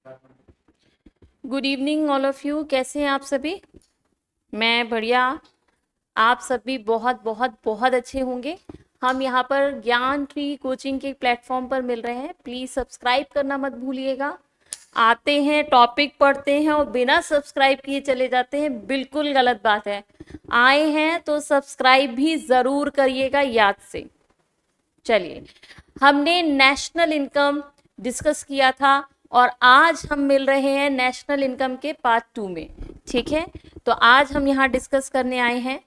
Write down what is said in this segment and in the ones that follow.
Good evening all of you. कैसे हैं आप सभी? मैं बढ़िया। आप सभी बहुत बहुत बहुत अच्छे होंगे। हम यहाँ पर ज्ञान ट्री कोचिंग के प्लेटफॉर्म पर मिल रहे हैं। प्लीज़ सब्सक्राइब करना मत भूलिएगा। आते हैं, टॉपिक पढ़ते हैं और बिना सब्सक्राइब किए चले जाते हैं, बिल्कुल गलत बात है। आए हैं तो सब्सक्राइब भी ज़रूर करिएगा याद से। चलिए, हमने नेशनल इनकम डिस्कस किया था और आज हम मिल रहे हैं नेशनल इनकम के पार्ट 2 में। ठीक है, तो आज हम यहाँ डिस्कस करने आए हैं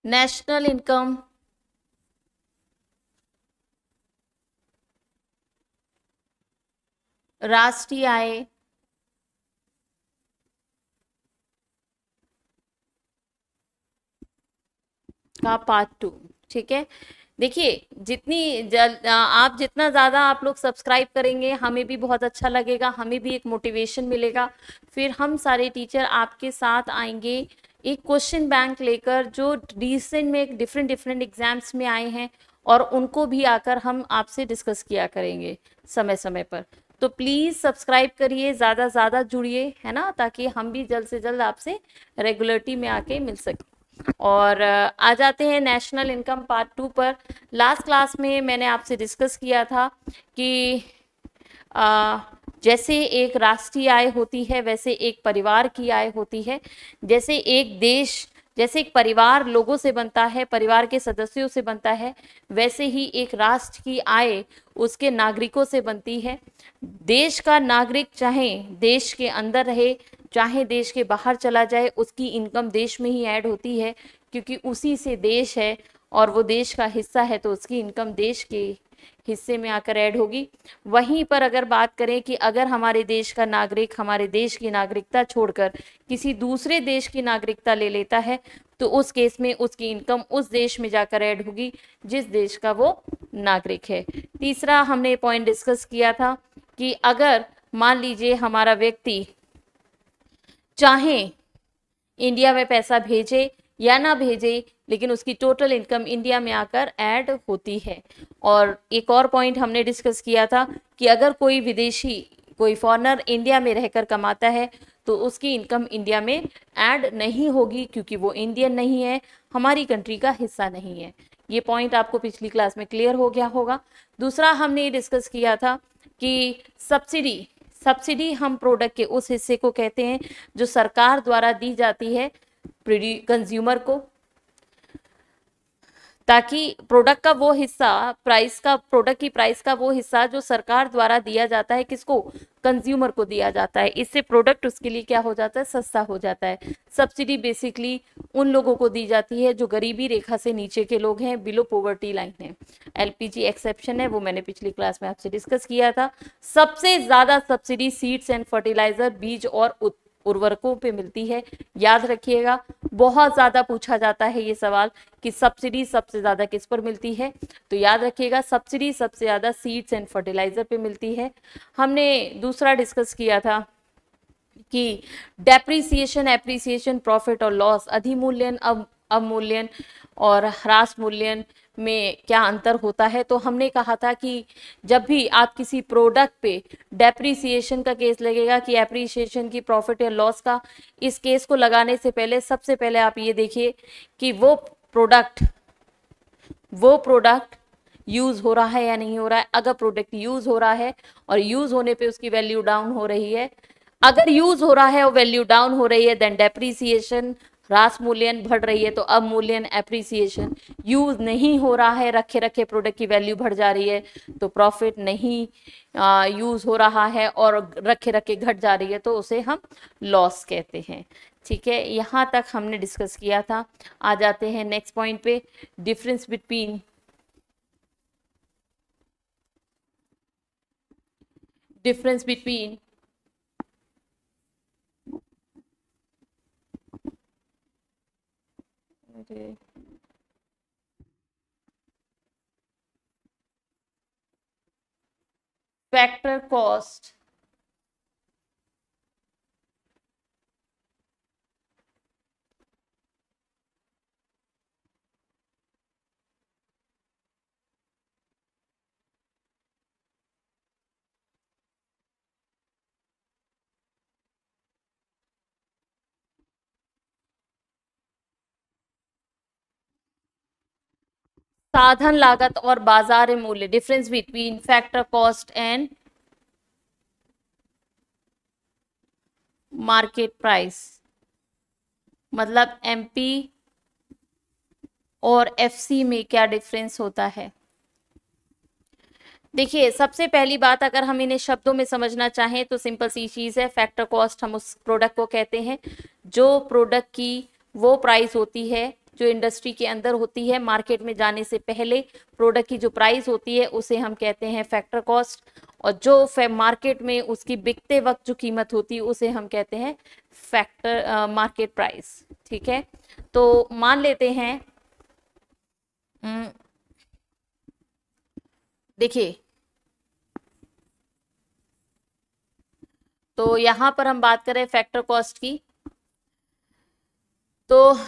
नेशनल इनकम, राष्ट्रीय आय, का पार्ट 2। ठीक है, देखिए, आप जितना ज़्यादा आप लोग सब्सक्राइब करेंगे हमें भी बहुत अच्छा लगेगा, हमें भी एक मोटिवेशन मिलेगा। फिर हम सारे टीचर आपके साथ आएंगे एक क्वेश्चन बैंक लेकर, जो रिसेंट में एक डिफरेंट डिफरेंट एग्जाम्स में आए हैं, और उनको भी आकर हम आपसे डिस्कस किया करेंगे समय समय पर। तो प्लीज़ सब्सक्राइब करिए, ज़्यादा ज़्यादा जुड़िए, है ना, ताकि हम भी जल्द से जल्द आपसे रेगुलरिटी में आके मिल सकें। और आ जाते हैं नेशनल इनकम पार्ट 2 पर। लास्ट क्लास में मैंने आपसे डिस्कस किया था कि अ, जैसे एक राष्ट्रीय आय होती है वैसे एक परिवार की आय होती है। जैसे एक देश, जैसे एक परिवार लोगों से बनता है, परिवार के सदस्यों से बनता है, वैसे ही एक राष्ट्र की आय उसके नागरिकों से बनती है। देश का नागरिक चाहे देश के अंदर रहे चाहे देश के बाहर चला जाए, उसकी इनकम देश में ही ऐड होती है, क्योंकि उसी से देश है और वो देश का हिस्सा है, तो उसकी इनकम देश के हिस्से में आकर ऐड होगी। वहीं पर अगर बात करें कि अगर हमारे देश का नागरिक हमारे देश की नागरिकता छोड़कर किसी दूसरे देश की नागरिकता ले लेता है, तो उस केस में उसकी इनकम उस देश में जाकर ऐड होगी जिस देश का वो नागरिक है। तीसरा हमने पॉइंट डिस्कस किया था कि अगर मान लीजिए हमारा व्यक्ति चाहे इंडिया में पैसा भेजे या ना भेजे, लेकिन उसकी टोटल इनकम इंडिया में आकर ऐड होती है। और एक और पॉइंट हमने डिस्कस किया था कि अगर कोई विदेशी, कोई फॉरेनर इंडिया में रहकर कमाता है, तो उसकी इनकम इंडिया में ऐड नहीं होगी, क्योंकि वो इंडियन नहीं है, हमारी कंट्री का हिस्सा नहीं है। ये पॉइंट आपको पिछली क्लास में क्लियर हो गया होगा। दूसरा हमने डिस्कस किया था कि सब्सिडी, सब्सिडी हम प्रोडक्ट के उस हिस्से को कहते हैं जो सरकार द्वारा दी जाती है कंज्यूमर को, ताकि प्रोडक्ट का वो हिस्सा, प्राइस का, प्रोडक्ट की प्राइस का वो हिस्सा जो सरकार द्वारा दिया जाता है, किसको, कंज्यूमर को दिया जाता है। इससे प्रोडक्ट उसके लिए क्या हो जाता है, सस्ता हो जाता है। सब्सिडी बेसिकली उन लोगों को दी जाती है जो गरीबी रेखा से नीचे के लोग हैं, बिलो पॉवर्टी लाइन है। एलपीजी एक्सेप्शन है, वो मैंने पिछली क्लास में आपसे डिस्कस किया था। सबसे ज्यादा सब्सिडी सीड्स एंड फर्टिलाइजर, बीज और उर्वरकों पे मिलती है। याद रखिएगा, बहुत ज्यादा पूछा जाता है ये सवाल कि सब्सिडी सबसे ज्यादा किस पर मिलती है, तो याद रखिएगा सब्सिडी सबसे ज्यादा सीड्स एंड फर्टिलाइजर पे मिलती है। हमने दूसरा डिस्कस किया था कि डेप्रिसिएशन, एप्रिसिएशन, प्रॉफिट और लॉस, अधिमूल्यन, अवमूल्यन और ह्रास मूल्यन में क्या अंतर होता है। तो हमने कहा था कि जब भी आप किसी प्रोडक्ट पे डेप्रिसिएशन का केस लगेगा कि एप्रिसिएशन की, प्रॉफिट या लॉस का, इस केस को लगाने से पहले सबसे पहले आप ये देखिए कि वो प्रोडक्ट यूज हो रहा है या नहीं हो रहा है। अगर प्रोडक्ट यूज हो रहा है और यूज होने पे उसकी वैल्यू डाउन हो रही है, अगर यूज हो रहा है और वैल्यू डाउन हो रही है, देन डेप्रीसिएशन, ह्रास मूल्यन, बढ़ रही है तो अवमूल्यन, एप्रिसिएशन। यूज नहीं हो रहा है, रखे रखे प्रोडक्ट की वैल्यू बढ़ जा रही है, तो प्रॉफिट नहीं यूज हो रहा है और रखे रखे घट जा रही है, तो उसे हम लॉस कहते हैं। ठीक है, यहाँ तक हमने डिस्कस किया था। आ जाते हैं नेक्स्ट पॉइंट पे, difference between difference between factor cost साधन लागत और बाजार मूल्य, difference between factor cost and market price, मतलब एमपी और एफसी में क्या डिफरेंस होता है। देखिए, सबसे पहली बात अगर हम इन्हें शब्दों में समझना चाहें तो सिंपल सी चीज है, फैक्टर कॉस्ट हम उस प्रोडक्ट को कहते हैं जो प्रोडक्ट की वो प्राइस होती है जो इंडस्ट्री के अंदर होती है, मार्केट में जाने से पहले प्रोडक्ट की जो प्राइस होती है उसे हम कहते हैं फैक्टर कॉस्ट, और जो मार्केट में उसकी बिकते वक्त जो कीमत होती है उसे हम कहते हैं फैक्टर मार्केट प्राइस। ठीक है, तो मान लेते हैं, देखिए, तो यहां पर हम बात करें फैक्टर कॉस्ट की, तो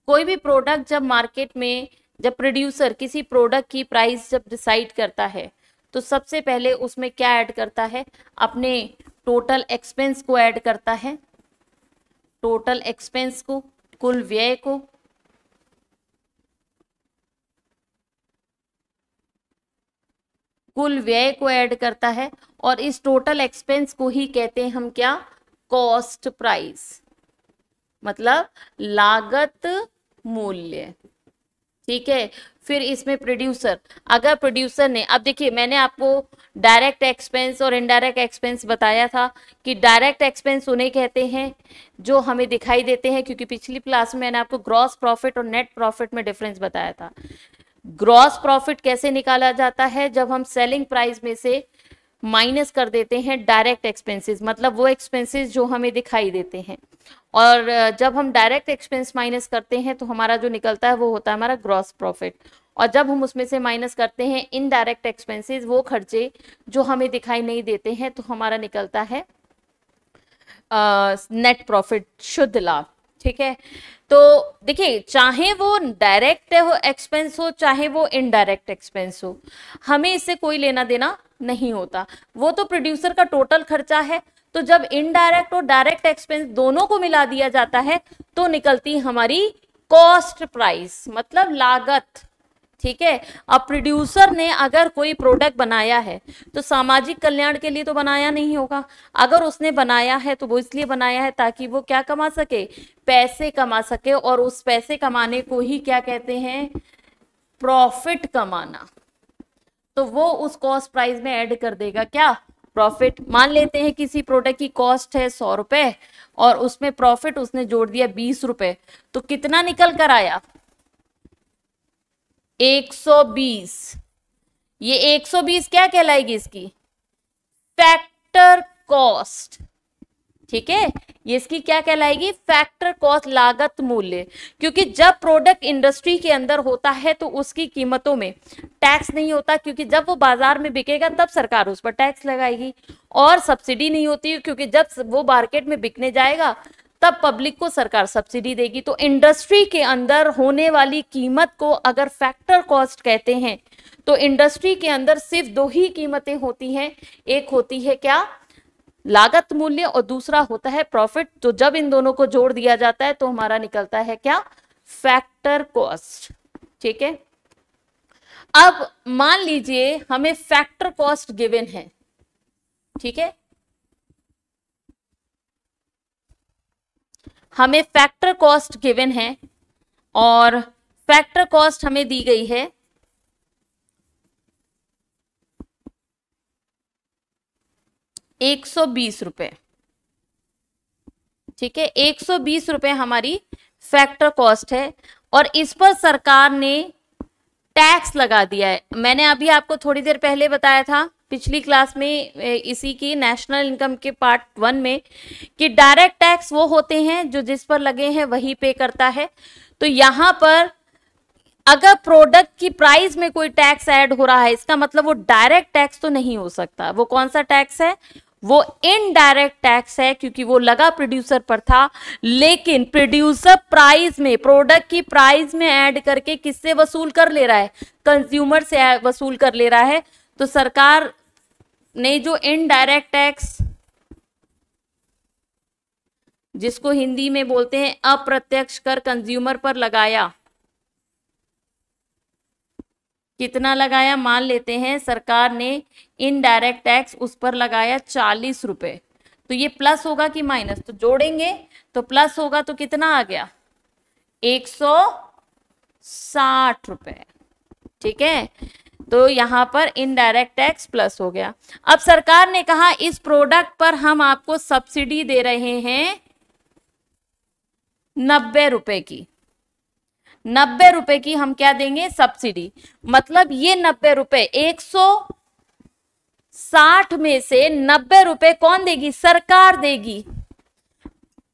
कोई भी प्रोडक्ट जब मार्केट में, जब प्रोड्यूसर किसी प्रोडक्ट की प्राइस जब डिसाइड करता है तो सबसे पहले उसमें क्या ऐड करता है, अपने टोटल एक्सपेंस को ऐड करता है, टोटल एक्सपेंस को, कुल व्यय को, कुल व्यय को ऐड करता है, और इस टोटल एक्सपेंस को ही कहते हैं हम क्या, कॉस्ट प्राइस, मतलब लागत मूल्य। ठीक है, फिर इसमें प्रोड्यूसर, अगर प्रोड्यूसर ने, अब देखिए मैंने आपको डायरेक्ट एक्सपेंस और इनडायरेक्ट एक्सपेंस बताया था कि डायरेक्ट एक्सपेंस उन्हें कहते हैं जो हमें दिखाई देते हैं, क्योंकि पिछली क्लास में मैंने आपको ग्रॉस प्रॉफिट और नेट प्रॉफिट में डिफरेंस बताया था। ग्रॉस प्रॉफिट कैसे निकाला जाता है, जब हम सेलिंग प्राइस में से माइनस कर देते हैं डायरेक्ट एक्सपेंसेस, मतलब वो एक्सपेंसेस जो हमें दिखाई देते हैं, और जब हम डायरेक्ट एक्सपेंस माइनस करते हैं तो हमारा जो निकलता है वो होता है हमारा ग्रॉस प्रॉफिट, और जब हम उसमें से माइनस करते हैं इनडायरेक्ट एक्सपेंसेस, वो खर्चे जो हमें दिखाई नहीं देते हैं, तो हमारा निकलता है नेट प्रॉफिट, शुद्ध लाभ। ठीक है, तो देखिए, चाहे वो डायरेक्ट एक्सपेंस हो चाहे वो इनडायरेक्ट एक्सपेंस हो, हमें इससे कोई लेना देना नहीं होता, वो तो प्रोड्यूसर का टोटल खर्चा है। तो जब इनडायरेक्ट और डायरेक्ट एक्सपेंस दोनों को मिला दिया जाता है तो निकलती हमारी कॉस्ट प्राइस, मतलब लागत। ठीक है, अब प्रोड्यूसर ने अगर कोई प्रोडक्ट बनाया है तो सामाजिक कल्याण के लिए तो बनाया नहीं होगा, अगर उसने बनाया है तो वो इसलिए बनाया है ताकि वो क्या कमा सके, पैसे कमा सके, और उस पैसे कमाने को ही क्या कहते हैं, प्रॉफिट कमाना। तो वो उस कॉस्ट प्राइस में ऐड कर देगा क्या, प्रॉफिट। मान लेते हैं किसी प्रोडक्ट की कॉस्ट है 100 रुपए और उसमें प्रॉफिट उसने जोड़ दिया 20 रुपए, तो कितना निकल कर आया, 120। ये 120 क्या कहलाएगी इसकी, फैक्टर कॉस्ट। ठीक है, ये इसकी क्या कहलाएगी, फैक्टर कॉस्ट, लागत मूल्य। क्योंकि जब प्रोडक्ट इंडस्ट्री के अंदर होता है तो उसकी कीमतों में टैक्स नहीं होता, क्योंकि जब वो बाजार में बिकेगा तब सरकार उस पर टैक्स लगाएगी, और सब्सिडी नहीं होती क्योंकि जब वो मार्केट में बिकने जाएगा तब पब्लिक को सरकार सब्सिडी देगी। तो इंडस्ट्री के अंदर होने वाली कीमत को अगर फैक्टर कॉस्ट कहते हैं तो इंडस्ट्री के अंदर सिर्फ दो ही कीमतें होती हैं, एक होती है क्या, लागत मूल्य, और दूसरा होता है प्रॉफिट। तो जब इन दोनों को जोड़ दिया जाता है तो हमारा निकलता है क्या, फैक्टर कॉस्ट। ठीक है, अब मान लीजिए हमें फैक्टर कॉस्ट गिवन है। ठीक है, हमें फैक्टर कॉस्ट गिवन है और फैक्टर कॉस्ट हमें दी गई है 120 रुपए। ठीक है, 120 रुपए हमारी फैक्टर कॉस्ट है, और इस पर सरकार ने टैक्स लगा दिया है। मैंने अभी आपको थोड़ी देर पहले बताया था पिछली क्लास में, इसी की नेशनल इनकम के पार्ट 1 में, कि डायरेक्ट टैक्स वो होते हैं जो जिस पर लगे हैं वही पे करता है। तो यहां पर अगर प्रोडक्ट की प्राइस में कोई टैक्स ऐड हो रहा है, इसका मतलब वो डायरेक्ट टैक्स तो नहीं हो सकता। वो कौन सा टैक्स है, वो इनडायरेक्ट टैक्स है, क्योंकि वो लगा प्रोड्यूसर पर था, लेकिन प्रोड्यूसर प्राइस में, प्रोडक्ट की प्राइस में ऐड करके किससे वसूल कर ले रहा है, कंज्यूमर से वसूल कर ले रहा है। तो सरकार ने जो इनडायरेक्ट टैक्स, जिसको हिंदी में बोलते हैं अप्रत्यक्ष कर, कंज्यूमर पर लगाया, कितना लगाया, मान लेते हैं सरकार ने इनडायरेक्ट टैक्स उस पर लगाया 40 रुपए, तो ये प्लस होगा कि माइनस, तो जोड़ेंगे तो प्लस होगा, तो कितना आ गया 160 रुपए। ठीक है, तो यहां पर इनडायरेक्ट टैक्स प्लस हो गया। अब सरकार ने कहा इस प्रोडक्ट पर हम आपको सब्सिडी दे रहे हैं 90 रुपए की, 90 रुपए की हम क्या देंगे, सब्सिडी। मतलब ये 90 रुपए 160 में से 90 रुपए कौन देगी, सरकार देगी।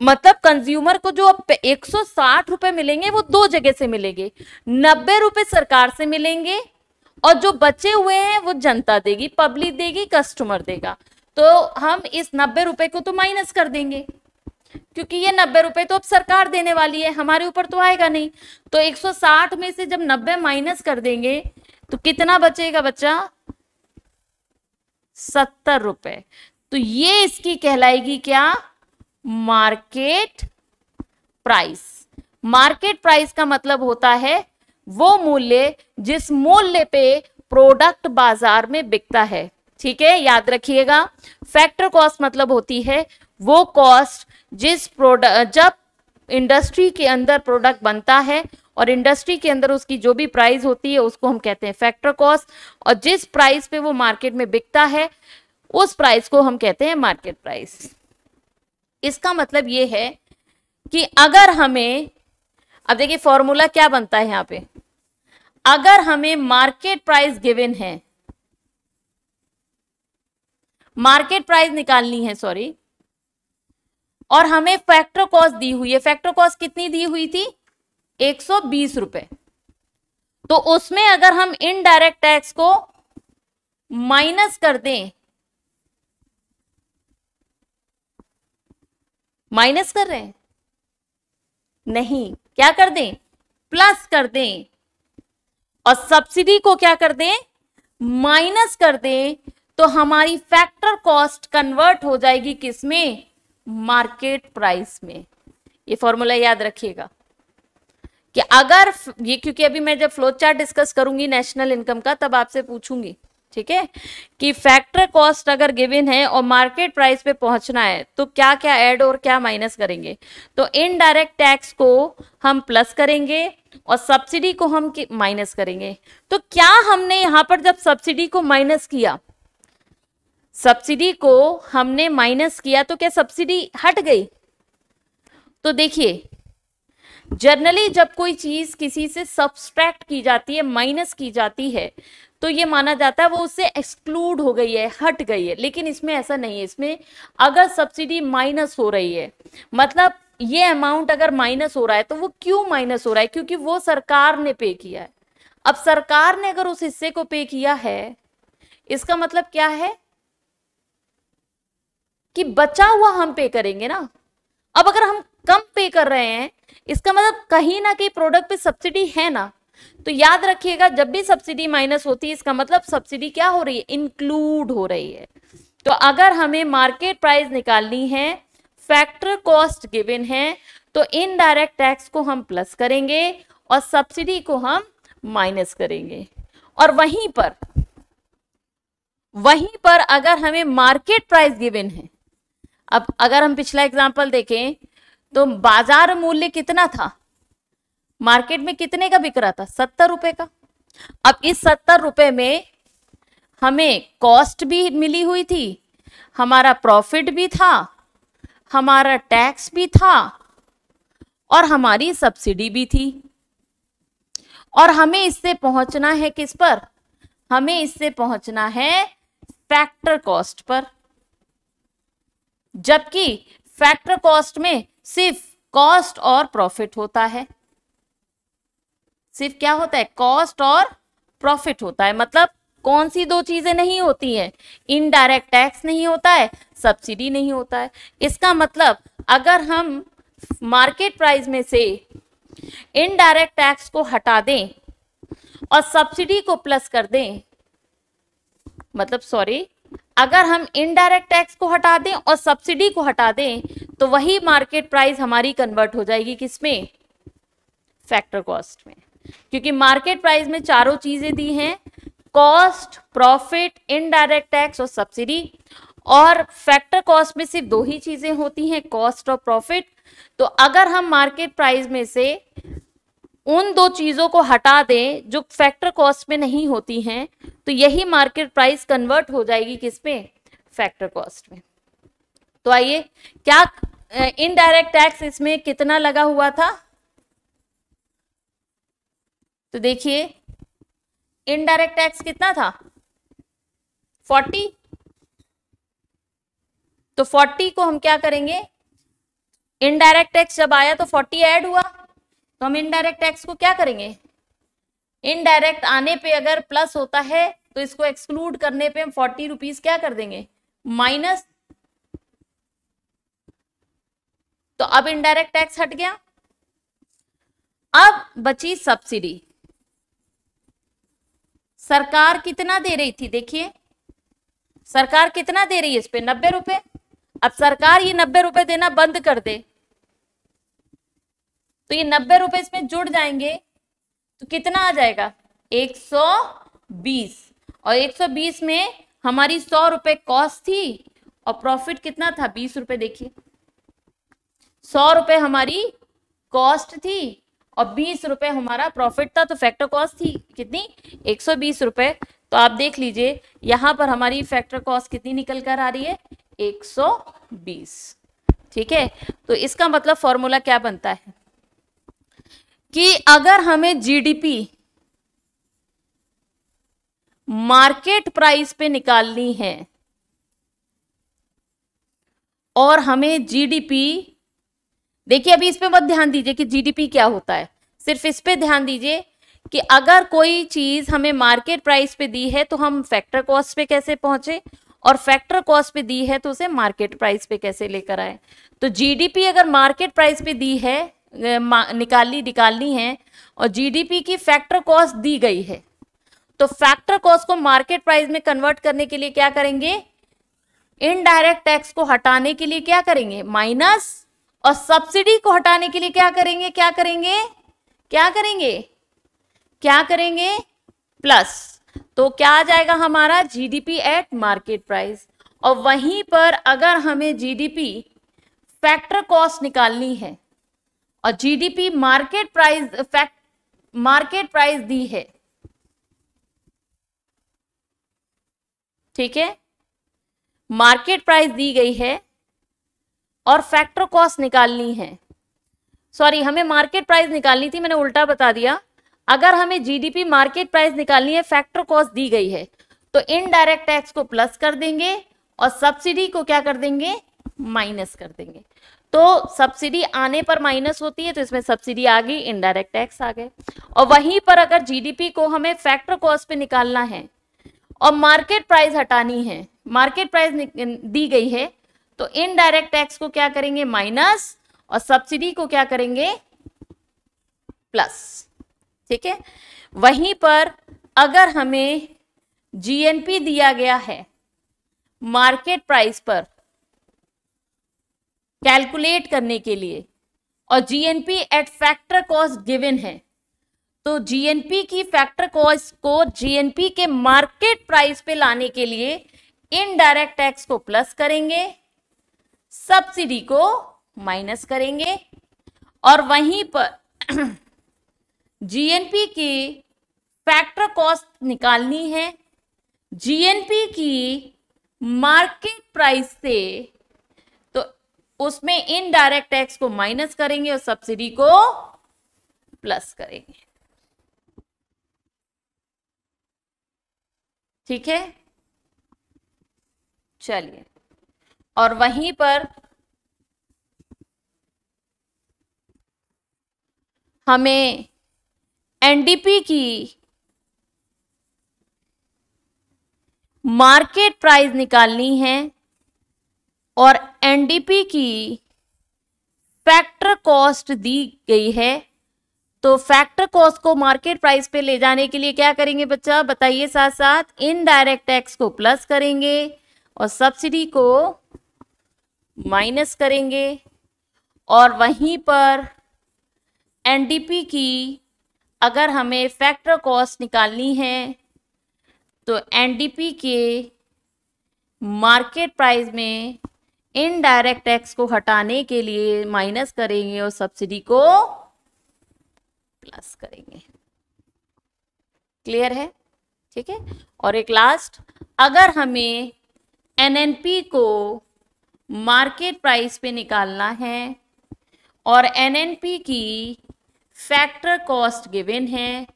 मतलब कंज्यूमर को जो 160 रुपए मिलेंगे वो दो जगह से मिलेंगे, 90 रुपए सरकार से मिलेंगे और जो बचे हुए हैं वो जनता देगी, पब्लिक देगी, कस्टमर देगा। तो हम इस 90 रुपए को तो माइनस कर देंगे, क्योंकि ये 90 रुपए तो अब सरकार देने वाली है, हमारे ऊपर तो आएगा नहीं। तो 160 में से जब 90 माइनस कर देंगे तो कितना बचेगा बच्चा, 70 रुपए। तो ये इसकी कहलाएगी क्या, मार्केट प्राइस। मार्केट प्राइस का मतलब होता है वो मूल्य जिस मूल्य पे प्रोडक्ट बाजार में बिकता है। ठीक है, याद रखिएगा। फैक्टर कॉस्ट मतलब होती है वो कॉस्ट जिस प्रोडक्ट, जब इंडस्ट्री के अंदर प्रोडक्ट बनता है और इंडस्ट्री के अंदर उसकी जो भी प्राइस होती है उसको हम कहते हैं फैक्टर कॉस्ट, और जिस प्राइस पे वो मार्केट में बिकता है उस प्राइस को हम कहते हैं मार्केट प्राइस। इसका मतलब ये है कि अगर हमें, अब देखिए फॉर्मूला क्या बनता है यहां पे, अगर हमें मार्केट प्राइस गिवन है, मार्केट प्राइस निकालनी है सॉरी, और हमें फैक्टर कॉस्ट दी हुई है, फैक्टर कॉस्ट कितनी दी हुई थी, 120 रुपए, तो उसमें अगर हम इनडायरेक्ट टैक्स को माइनस कर दें, माइनस कर रहे हैं नहीं, क्या कर दें, प्लस कर दें, और सब्सिडी को क्या कर दें, माइनस कर दें, तो हमारी फैक्टर कॉस्ट कन्वर्ट हो जाएगी किसमें, मार्केट प्राइस में। ये फॉर्मूला याद रखिएगा कि अगर ये, क्योंकि अभी मैं जब फ्लो चार्ट डिस्कस करूंगी नेशनल इनकम का तब आपसे पूछूंगी, ठीक है, कि फैक्टर कॉस्ट अगर गिवन है और मार्केट प्राइस पे पहुंचना है तो क्या क्या ऐड और क्या माइनस करेंगे। तो इनडायरेक्ट टैक्स को हम प्लस करेंगे और सब्सिडी को हम माइनस करेंगे। तो क्या हमने यहां पर जब सब्सिडी को माइनस किया, सब्सिडी को हमने माइनस किया तो क्या सब्सिडी हट गई। तो देखिए जनरली जब कोई चीज किसी से सब्सट्रैक्ट की जाती है, माइनस की जाती है, तो ये माना जाता है वो उससे एक्सक्लूड हो गई है, हट गई है। लेकिन इसमें ऐसा नहीं है। इसमें अगर सब्सिडी माइनस हो रही है, मतलब ये अमाउंट अगर माइनस हो रहा है, तो वो क्यों माइनस हो रहा है, क्योंकि वो सरकार ने पे किया है। अब सरकार ने अगर उस हिस्से को पे किया है, इसका मतलब क्या है कि बचा हुआ हम पे करेंगे ना। अब अगर हम कम पे कर रहे हैं, इसका मतलब कहीं ना कहीं प्रोडक्ट पे सब्सिडी है ना। तो याद रखिएगा जब भी सब्सिडी माइनस होती है, इसका मतलब सब्सिडी क्या हो रही है, इंक्लूड हो रही है। तो अगर हमें मार्केट प्राइस निकालनी है, फैक्टर कॉस्ट गिवन है, तो इनडायरेक्ट टैक्स को हम प्लस करेंगे और सब्सिडी को हम माइनस करेंगे। और वहीं पर अगर हमें मार्केट प्राइस गिवन है, अब अगर हम पिछला एग्जांपल देखें तो बाजार मूल्य कितना था, मार्केट में कितने का बिक रहा था, 70 रुपए का। अब इस 70 रुपए में हमें कॉस्ट भी मिली हुई थी, हमारा प्रॉफिट भी था, हमारा टैक्स भी था और हमारी सब्सिडी भी थी। और हमें इससे पहुंचना है किस पर, हमें इससे पहुंचना है फैक्टर कॉस्ट पर। जबकि फैक्टर कॉस्ट में सिर्फ कॉस्ट और प्रॉफिट होता है, सिर्फ क्या होता है, कॉस्ट और प्रॉफिट होता है। मतलब कौन सी दो चीजें नहीं होती हैं, इनडायरेक्ट टैक्स नहीं होता है, सब्सिडी नहीं होता है। इसका मतलब अगर हम मार्केट प्राइस में से इनडायरेक्ट टैक्स को हटा दें और सब्सिडी को प्लस कर दें, मतलब सॉरी, अगर हम इनडायरेक्ट टैक्स को हटा दें और सब्सिडी को हटा दें, तो वही मार्केट प्राइस हमारी कन्वर्ट हो जाएगी किसमें, फैक्टर कॉस्ट में। क्योंकि मार्केट प्राइस में चारों चीजें दी हैं, कॉस्ट, प्रॉफिट, इनडायरेक्ट टैक्स और सब्सिडी। और फैक्टर कॉस्ट में सिर्फ दो ही चीजें होती हैं, कॉस्ट और प्रॉफिट। तो अगर हम मार्केट प्राइस में से उन दो चीजों को हटा दें जो फैक्टर कॉस्ट में नहीं होती हैं, तो यही मार्केट प्राइस कन्वर्ट हो जाएगी किस पे, फैक्टर कॉस्ट में। तो आइए, क्या इनडायरेक्ट टैक्स इसमें कितना लगा हुआ था, तो देखिए इनडायरेक्ट टैक्स कितना था, 40। तो 40 को हम क्या करेंगे, इनडायरेक्ट टैक्स जब आया तो 40 ऐड हुआ, तो हम इनडायरेक्ट टैक्स को क्या करेंगे, इनडायरेक्ट आने पे अगर प्लस होता है तो इसको एक्सक्लूड करने पे हम 40 रुपीज क्या कर देंगे, माइनस। तो अब इनडायरेक्ट टैक्स हट गया। अब बची सब्सिडी। सरकार कितना दे रही थी, देखिए सरकार कितना दे रही है इस पे, 90 रुपए। अब सरकार ये 90 रुपए देना बंद कर दे तो ये 90 रुपए इसमें जुड़ जाएंगे, तो कितना आ जाएगा, 120। और 120 में हमारी 100 रुपए कॉस्ट थी और प्रॉफिट कितना था, 20 रुपए। देखिए 100 रुपए हमारी कॉस्ट थी और 20 रुपए हमारा प्रॉफिट था, तो फैक्टर कॉस्ट थी कितनी, 120 रुपए। तो आप देख लीजिए यहां पर हमारी फैक्टर कॉस्ट कितनी निकल कर आ रही है, 120। ठीक है, तो इसका मतलब फॉर्मूला क्या बनता है कि अगर हमें जीडीपी मार्केट प्राइस पे निकालनी है और हमें जीडीपी, देखिए अभी इस पे मत ध्यान दीजिए कि जीडीपी क्या होता है, सिर्फ इस पे ध्यान दीजिए कि अगर कोई चीज हमें मार्केट प्राइस पे दी है तो हम फैक्टर कॉस्ट पे कैसे पहुंचे, और फैक्टर कॉस्ट पे दी है तो उसे मार्केट प्राइस पे कैसे लेकर आए। तो जीडीपी अगर मार्केट प्राइस पे दी है, निकालनी है, और जीडीपी की फैक्टर कॉस्ट दी गई है, तो फैक्टर कॉस्ट को मार्केट प्राइस में कन्वर्ट करने के लिए क्या करेंगे, इनडायरेक्ट टैक्स को हटाने के लिए क्या करेंगे, माइनस, और सब्सिडी को हटाने के लिए क्या करेंगे, क्या करेंगे प्लस। तो क्या आ जाएगा हमारा, जीडीपी एट मार्केट प्राइस। और वहीं पर अगर हमें जीडीपी फैक्टर कॉस्ट निकालनी है और जीडीपी मार्केट प्राइस दी है, ठीक है, मार्केट प्राइस दी गई है और फैक्टर कॉस्ट निकालनी है, सॉरी हमें मार्केट प्राइस निकालनी थी, मैंने उल्टा बता दिया। अगर हमें जीडीपी मार्केट प्राइस निकालनी है, फैक्टर कॉस्ट दी गई है, तो इनडायरेक्ट टैक्स को प्लस कर देंगे और सब्सिडी को क्या कर देंगे, माइनस कर देंगे। तो सब्सिडी आने पर माइनस होती है, तो इसमें सब्सिडी आ गई, इनडायरेक्ट टैक्स आ गए। और वहीं पर अगर जीडीपी को हमें फैक्टर कॉस्ट पे निकालना है और मार्केट प्राइस हटानी है, मार्केट प्राइस दी गई है, तो इनडायरेक्ट टैक्स को क्या करेंगे, माइनस, और सब्सिडी को क्या करेंगे, प्लस। ठीक है, वहीं पर अगर हमें जीएनपी दिया गया है मार्केट प्राइस पर कैलकुलेट करने के लिए और GNP eight factor cost given है, तो जीएनपी की फैक्टर कॉस्ट को जीएनपी के मार्केट प्राइस पे लाने के लिए इनडायरेक्ट टैक्स को प्लस करेंगे, सब्सिडी को माइनस करेंगे। और वहीं पर जीएनपी की फैक्टर कॉस्ट निकालनी है जीएनपी की मार्केट प्राइस से, तो उसमें इनडायरेक्ट टैक्स को माइनस करेंगे और सब्सिडी को प्लस करेंगे। ठीक है, चलिए, और वहीं पर हमें एनडीपी की मार्केट प्राइस निकालनी है और एनडीपी की फैक्टर कॉस्ट दी गई है, तो फैक्टर कॉस्ट को मार्केट प्राइस पे ले जाने के लिए क्या करेंगे बच्चा, बताइए साथ साथ, इनडायरेक्ट टैक्स को प्लस करेंगे और सब्सिडी को माइनस करेंगे। और वहीं पर एनडीपी की अगर हमें फैक्टर कॉस्ट निकालनी है तो एनडीपी के मार्केट प्राइस में इनडायरेक्ट टैक्स को हटाने के लिए माइनस करेंगे और सब्सिडी को प्लस करेंगे। क्लियर है? ठीक है। और एक लास्ट, अगर हमें एनएनपी को मार्केट प्राइस पे निकालना है और एनएनपी की फैक्टर कॉस्ट गिवन है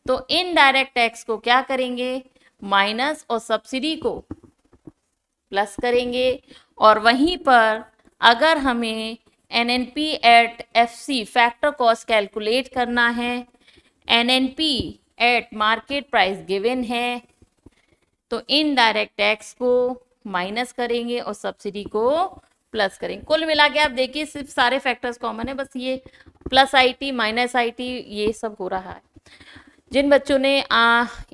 तो इनडायरेक्ट टैक्स को क्या करेंगे, माइनस और सब्सिडी को प्लस करेंगे। और वहीं पर अगर हमें NNP at FC factor cost calculate करना है, NNP at market price given है, तो इनडायरेक्ट टैक्स को माइनस करेंगे और सब्सिडी को प्लस करेंगे। कुल मिला के आप देखिए सिर्फ सारे फैक्टर्स कॉमन है, बस ये प्लस आईटी माइनस आईटी ये सब हो रहा है। जिन बच्चों ने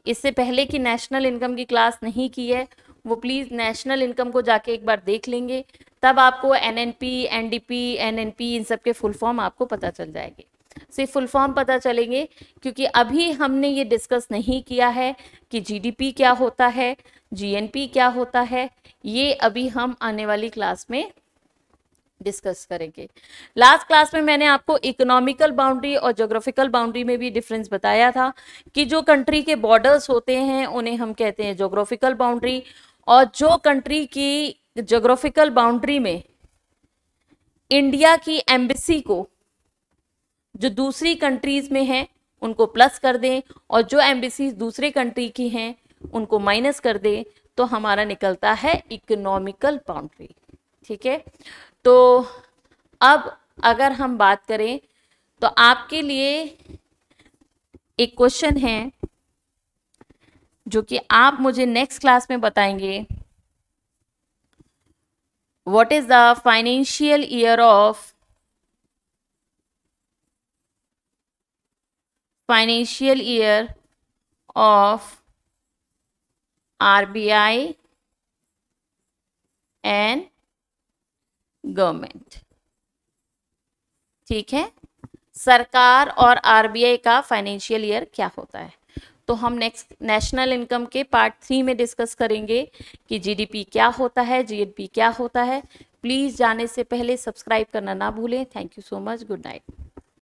इससे पहले की नेशनल इनकम की क्लास नहीं की है वो प्लीज़ नेशनल इनकम को जाके एक बार देख लेंगे, तब आपको एनएनपी, एनडीपी, एनएनपी इन सब के फुल फॉर्म आपको पता चल जाएंगे। सिर्फ फुल फॉर्म पता चलेंगे क्योंकि अभी हमने ये डिस्कस नहीं किया है कि जीडीपी क्या होता है, जीएनपी क्या होता है, ये अभी हम आने वाली क्लास में डिस्कस करेंगे। लास्ट क्लास में मैंने आपको इकोनॉमिकल बाउंड्री और ज्योग्राफिकल बाउंड्री में भी डिफरेंस बताया था कि जो कंट्री के बॉर्डर्स होते हैं उन्हें हम कहते हैं ज्योग्राफिकल बाउंड्री, और जो कंट्री की ज्योग्राफिकल बाउंड्री में इंडिया की एम्बेसी को जो दूसरी कंट्रीज में है उनको प्लस कर दें और जो एम्बेसीज दूसरे कंट्री की हैं उनको माइनस कर दें, तो हमारा निकलता है इकोनॉमिकल बाउंड्री। ठीक है। तो अब अगर हम बात करें तो आपके लिए एक क्वेश्चन है जो कि आप मुझे नेक्स्ट क्लास में बताएंगे। What is the financial year of RBI and government. ठीक है, सरकार और आरबीआई का फाइनेंशियल ईयर क्या होता है। तो हम नेक्स्ट नेशनल इनकम के पार्ट 3 में डिस्कस करेंगे कि जीडीपी क्या होता है, जीएनपी क्या होता है। प्लीज़ जाने से पहले सब्सक्राइब करना ना भूलें। Thank you so much. Good night.